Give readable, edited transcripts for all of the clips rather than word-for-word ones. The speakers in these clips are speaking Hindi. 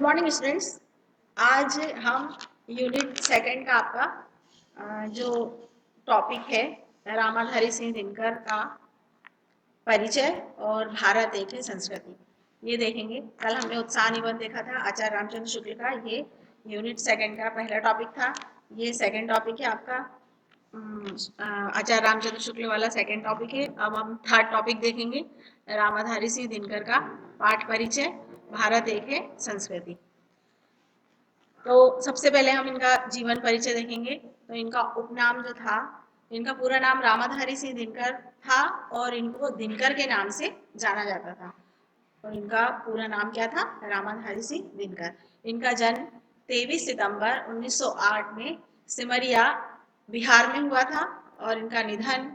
Morning students. आज हम यूनिट सेकंड का आपका जो टॉपिक है रामाधारी सिंह दिनकर का परिचय और भारत एक है संस्कृति, ये देखेंगे। कल हमने उत्साह निबंध देखा था आचार्य रामचंद्र शुक्ल का, ये यूनिट सेकंड का पहला टॉपिक था। ये सेकंड टॉपिक है आपका आचार्य रामचंद्र शुक्ल वाला सेकंड टॉपिक है। अब हम थर्ड टॉपिक देखेंगे, रामाधारी सिंह दिनकर का पाठ परिचय, भारत एक है संस्कृति। तो सबसे पहले हम इनका जीवन परिचय देखेंगे। तो इनका उपनाम जो था, इनका पूरा नाम रामाधारी सिंह दिनकर था और इनको दिनकर के नाम से जाना जाता था। और इनका पूरा नाम क्या था? रामाधारी सिंह दिनकर। इनका जन्म 23 सितंबर 1908 में सिमरिया बिहार में हुआ था और इनका निधन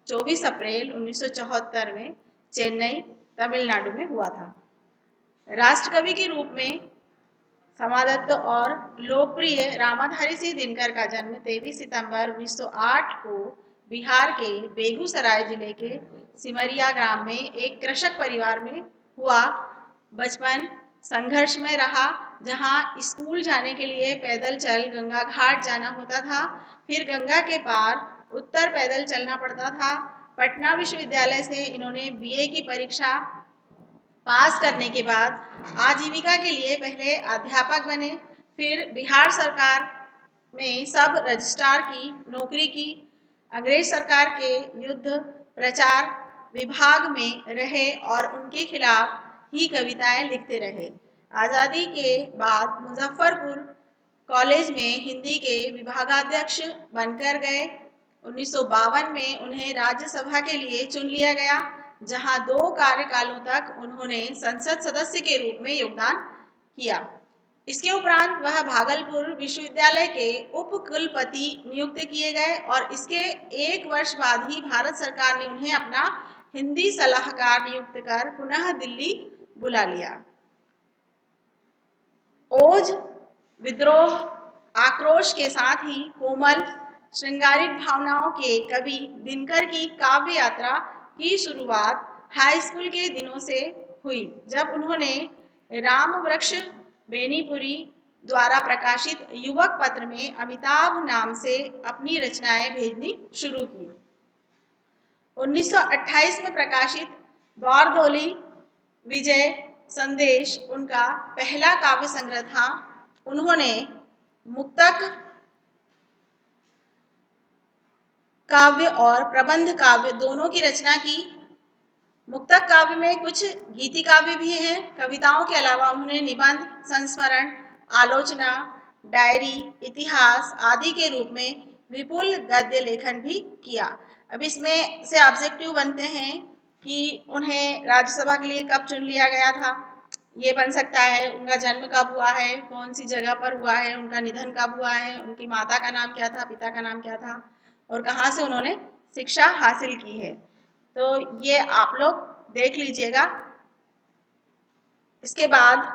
24 अप्रैल 1974 में चेन्नई तमिलनाडु में हुआ था। राष्ट्रकवि के रूप में समादत्त और लोकप्रिय रामाधारी सिंह दिनकर का जन्म 23 सितंबर 1908 को बिहार के बेगूसराय जिले के सिमरिया ग्राम में एक कृषक परिवार में हुआ। बचपन संघर्षमय रहा, जहां स्कूल जाने के लिए पैदल चल गंगा घाट जाना होता था, फिर गंगा के पार उत्तर पैदल चलना पड़ता था। पटना विश्वविद्यालय से इन्होंने बीए की परीक्षा पास करने के बाद आजीविका के लिए पहले अध्यापक बने, फिर बिहार सरकार में सब रजिस्ट्रार की नौकरी की। अंग्रेज सरकार के युद्ध प्रचार विभाग में रहे और उनके खिलाफ ही कविताएं लिखते रहे। आज़ादी के बाद मुजफ्फरपुर कॉलेज में हिंदी के विभागाध्यक्ष बनकर गए। 1952 में उन्हें राज्यसभा के लिए चुन लिया गया, जहां 2 कार्यकालों तक उन्होंने संसद सदस्य के रूप में योगदान किया। इसके उपरांत वह भागलपुर विश्वविद्यालय के उप कुलपति नियुक्त किए गए और इसके 1 वर्ष बाद ही भारत सरकार ने उन्हें अपना हिंदी सलाहकार नियुक्त कर पुनः दिल्ली बुला लिया। ओज, विद्रोह, आक्रोश के साथ ही कोमल श्रृंगारिक भावनाओं के कवि दिनकर की काव्य यात्रा की शुरुआत हाई स्कूल के दिनों से हुई, जब उन्होंने राम वृक्ष बेनीपुरी द्वारा प्रकाशित युवक पत्र में अमिताभ नाम से अपनी रचनाएं भेजनी शुरू की। 1928 में प्रकाशित बारदोली विजय संदेश उनका पहला काव्य संग्रह था। उन्होंने मुक्तक काव्य और प्रबंध काव्य दोनों की रचना की। मुक्तक काव्य में कुछ गीति काव्य भी हैं। कविताओं के अलावा उन्होंने निबंध, संस्मरण, आलोचना, डायरी, इतिहास आदि के रूप में विपुल गद्य लेखन भी किया। अब इसमें से ऑब्जेक्टिव बनते हैं कि उन्हें राज्यसभा के लिए कब चुन लिया गया था, ये बन सकता है। उनका जन्म कब हुआ है, कौन सी जगह पर हुआ है, उनका निधन कब हुआ है, उनकी माता का नाम क्या था, पिता का नाम क्या था और कहाँ से उन्होंने शिक्षा हासिल की है। तो ये आप लोग देख लीजिएगा। इसके बाद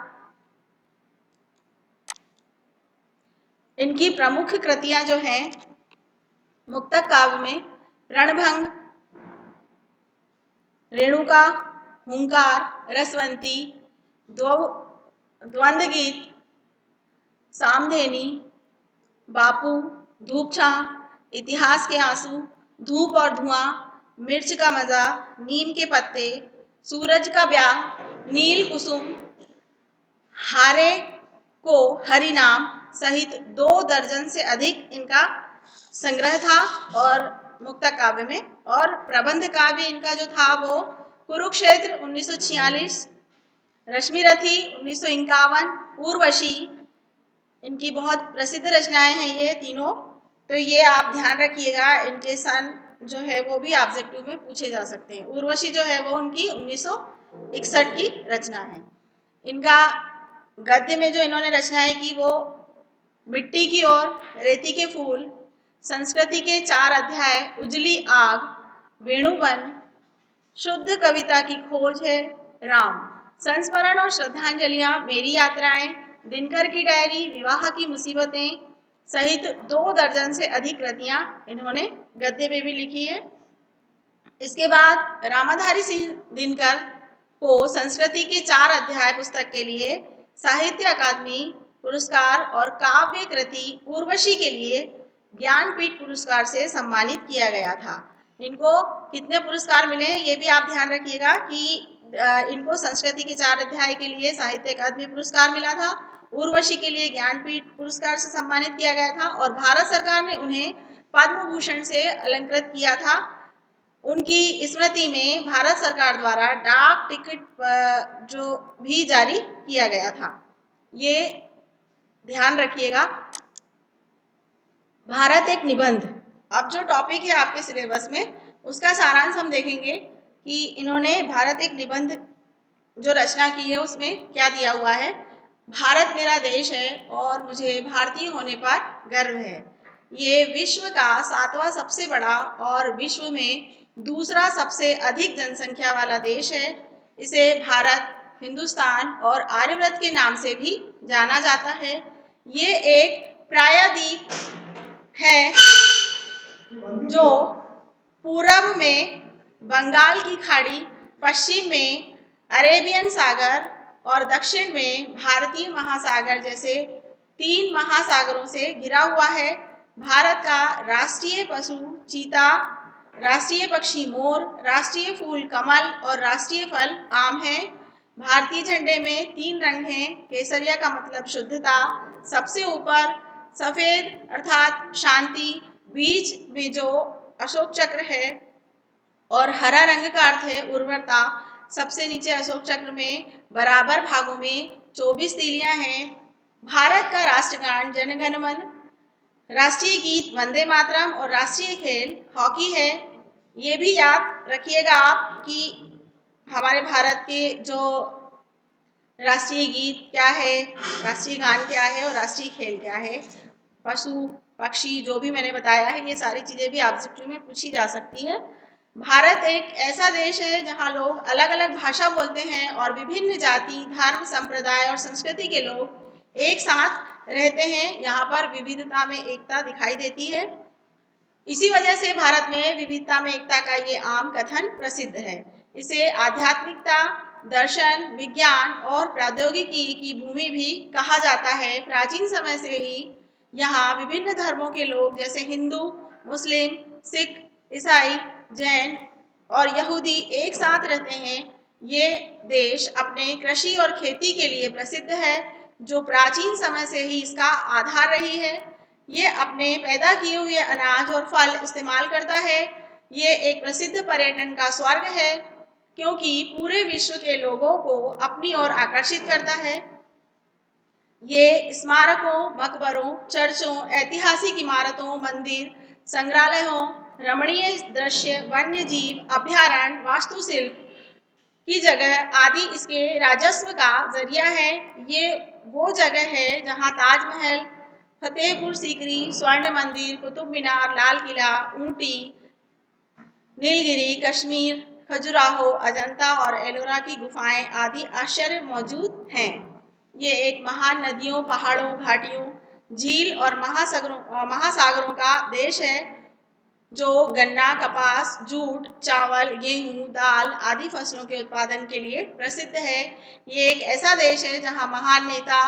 इनकी प्रमुख कृतियां जो हैं, मुक्तक काव्य में रणभंग, रेणुका, हुंकार, रसवंती, द्वंद्व गीत, सामधेनी, बापू, धूपछां, इतिहास के आंसू, धूप और धुआं, मिर्च का मजा, नीम के पत्ते, सूरज का ब्याह, नील कुसुम, हारे को हरि नाम सहित 2 दर्जन से अधिक इनका संग्रह था और मुक्तक काव्य में। और प्रबंध काव्य इनका जो था वो कुरुक्षेत्र 1946, रश्मिरथी 1951, उर्वशी, इनकी बहुत प्रसिद्ध रचनाएं हैं ये तीनों। तो ये आप ध्यान रखिएगा, इनके सन जो है वो भी ऑब्जेक्टिव में पूछे जा सकते हैं। उर्वशी जो है वो उनकी 1961 की रचना है। इनका गद्य में जो इन्होंने रचनाएं की वो मिट्टी की ओर, रेती के फूल, संस्कृति के 4 अध्याय, उजली आग, वेणुवन, शुद्ध कविता की खोज है, राम, संस्मरण और श्रद्धांजलियां, मेरी यात्राएं, दिनकर की डायरी, विवाह की मुसीबतें सहित 2 दर्जन से अधिक कृतियां इन्होंने गद्य में भी लिखी है। इसके बाद रामाधारी सिंह दिनकर को संस्कृति के 4 अध्याय पुस्तक के लिए साहित्य अकादमी पुरस्कार और काव्य कृति उर्वशी के लिए ज्ञानपीठ पुरस्कार से सम्मानित किया गया था। इनको कितने पुरस्कार मिले ये भी आप ध्यान रखिएगा कि इनको संस्कृति के 4 अध्याय के लिए साहित्य अकादमी पुरस्कार मिला था, उर्वशी के लिए ज्ञानपीठ पुरस्कार से सम्मानित किया गया था और भारत सरकार ने उन्हें पद्म भूषण से अलंकृत किया था। उनकी स्मृति में भारत सरकार द्वारा डाक टिकट जो भी जारी किया गया था, ये ध्यान रखिएगा। भारत एक निबंध, अब जो टॉपिक है आपके सिलेबस में उसका सारांश हम देखेंगे कि इन्होंने भारत एक निबंध जो रचना की है उसमें क्या दिया हुआ है। भारत मेरा देश है और मुझे भारतीय होने पर गर्व है। ये विश्व का 7वां सबसे बड़ा और विश्व में दूसरा सबसे अधिक जनसंख्या वाला देश है। इसे भारत, हिंदुस्तान और आर्यव्रत के नाम से भी जाना जाता है। ये एक प्रायद्वीप है जो पूर्व में बंगाल की खाड़ी, पश्चिम में अरेबियन सागर और दक्षिण में भारतीय महासागर जैसे 3 महासागरों से घिरा हुआ है। भारत का राष्ट्रीय पशु चीता, राष्ट्रीय पक्षी मोर, राष्ट्रीय फूल कमल और राष्ट्रीय फल आम है। भारतीय झंडे में 3 रंग हैं। केसरिया का मतलब शुद्धता, सबसे ऊपर सफेद अर्थात शांति, बीच में जो अशोक चक्र है और हरा रंग का अर्थ है उर्वरता। सबसे नीचे अशोक चक्र में बराबर भागों में 24 तीलियां हैं। भारत का राष्ट्रगान जन गण मन, राष्ट्रीय गीत वंदे मातरम और राष्ट्रीय खेल हॉकी है। ये भी याद रखिएगा आप कि हमारे भारत के जो राष्ट्रीय गीत क्या है, राष्ट्रीय गान क्या है और राष्ट्रीय खेल क्या है। पशु पक्षी जो भी मैंने बताया है ये सारी चीजें भी ऑब्जेक्टिव में पूछी जा सकती है। भारत एक ऐसा देश है जहाँ लोग अलग अलग भाषा बोलते हैं और विभिन्न जाति, धर्म, संप्रदाय और संस्कृति के लोग एक साथ रहते हैं। यहाँ पर विविधता में एकता दिखाई देती है। इसी वजह से भारत में विविधता में एकता का ये आम कथन प्रसिद्ध है। इसे आध्यात्मिकता, दर्शन, विज्ञान और प्रौद्योगिकी की भूमि भी कहा जाता है। प्राचीन समय से ही यहाँ विभिन्न धर्मों के लोग जैसे हिंदू, मुस्लिम, सिख, ईसाई, जैन और यहूदी एक साथ रहते हैं। ये देश अपने कृषि और खेती के लिए प्रसिद्ध है, जो प्राचीन समय से ही इसका आधार रही है। ये अपने पैदा किए हुए अनाज और फल इस्तेमाल करता है। ये एक प्रसिद्ध पर्यटन का स्वर्ग है क्योंकि पूरे विश्व के लोगों को अपनी ओर आकर्षित करता है। ये स्मारकों, मकबरों, चर्चों, ऐतिहासिक इमारतों, मंदिर, संग्रहालयों, रमणीय दृश्य, वन्य जीव अभ्यारण्य, वास्तुशिल्प की जगह आदि इसके राजस्व का जरिया है। ये वो जगह है जहाँ ताजमहल, फतेहपुर सीकरी, स्वर्ण मंदिर, कुतुब मीनार, लाल किला, ऊटी, नीलगिरी, कश्मीर, खजुराहो, अजंता और एलोरा की गुफाएं आदि आश्चर्य मौजूद हैं। ये एक महान नदियों, पहाड़ों, घाटियों, झील और महासागरों का देश है जो गन्ना, कपास, जूट, चावल, गेहूं, दाल आदि फसलों के उत्पादन के लिए प्रसिद्ध है। ये एक ऐसा देश है जहां महान नेता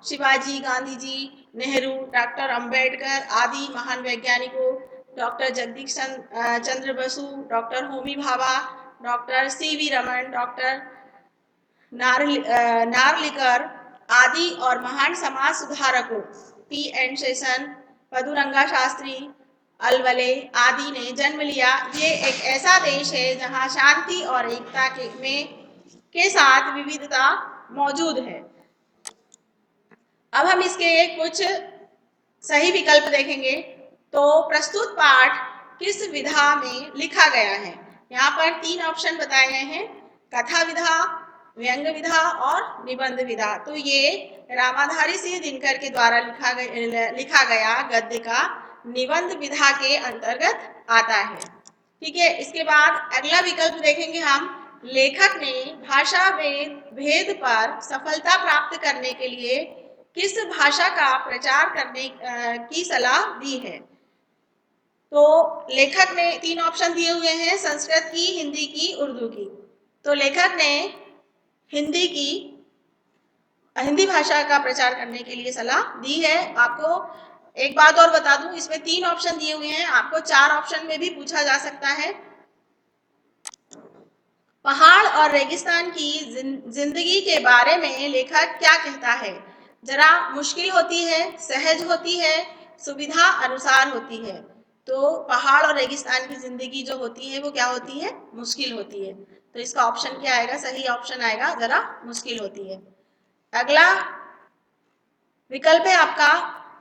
शिवाजी, गांधी जी, नेहरू, डॉक्टर अंबेडकर आदि महान वैज्ञानिकों, doctor Jagadish Chandra Basu, doctor Homi Bhabha, doctor CV Raman, doctor Narlikar आदि और महान समाज सुधारकों P.N. शेषन, पदुरंगा शास्त्री, अलवले आदि ने जन्म लिया। ये एक ऐसा देश है जहां शांति और एकता के साथ विविधता मौजूद है। अब हम इसके कुछ सही विकल्प देखेंगे। तो प्रस्तुत पाठ किस विधा में लिखा गया है? यहाँ पर 3 ऑप्शन बताए गए हैं, कथा विधा, व्यंग विधा और निबंध विधा। तो ये रामाधारी सिंह दिनकर के द्वारा लिखा गया गद्य का निबंध विधा के अंतर्गत आता है। ठीक है, इसके बाद अगला विकल्प देखेंगे हम, लेखक ने भाषा भेद पर सफलता प्राप्त करने के लिए किस भाषा का प्रचार करने की सलाह दी है? तो लेखक ने 3 ऑप्शन दिए हुए हैं, संस्कृत की, हिंदी की, उर्दू की। तो लेखक ने हिंदी की हिंदी भाषा का प्रचार करने के लिए सलाह दी है। आपको एक बात और बता दूं, इसमें 3 ऑप्शन दिए हुए हैं, आपको 4 ऑप्शन में भी पूछा जा सकता है। पहाड़ और रेगिस्तान की जिंदगी के बारे में लेखक क्या कहता है? जरा मुश्किल होती है, सहज होती है, सुविधा अनुसार होती है। तो पहाड़ और रेगिस्तान की जिंदगी जो होती है वो क्या होती है? मुश्किल होती है। तो इसका ऑप्शन क्या आएगा? सही ऑप्शन आएगा जरा मुश्किल होती है। अगला विकल्प है आपका,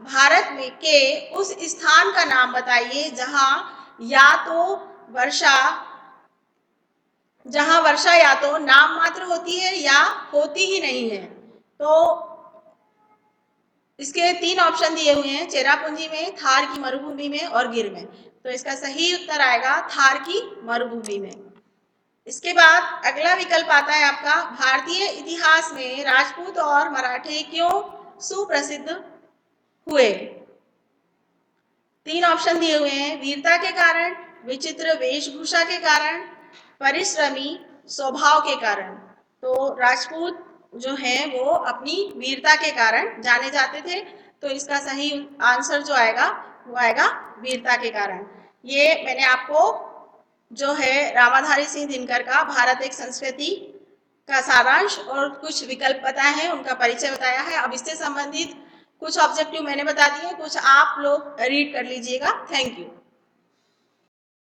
भारत में के उस स्थान का नाम बताइए वर्षा जहां वर्षा या तो नाम मात्र होती है या होती ही नहीं है। तो इसके 3 ऑप्शन दिए हुए हैं, चेरापूंजी में, थार की मरुभूमि में और गिर में। तो इसका सही उत्तर आएगा थार की मरुभूमि में। इसके बाद अगला विकल्प आता है आपका, भारतीय इतिहास में राजपूत और मराठे क्यों सुप्रसिद्ध हुए? 3 ऑप्शन दिए हुए हैं, वीरता के कारण, विचित्र वेशभूषा के कारण, परिश्रमी स्वभाव के कारण। तो राजपूत जो हैं वो अपनी वीरता के कारण जाने जाते थे। तो इसका सही आंसर जो आएगा वो आएगा वीरता के कारण। ये मैंने आपको जो है रामाधारी सिंह दिनकर का भारत एक संस्कृति का सारांश और कुछ विकल्प बताए हैं, उनका परिचय बताया है। अब इससे संबंधित कुछ ऑब्जेक्टिव मैंने बता दिए, कुछ आप लोग रीड कर लीजिएगा। Thank you.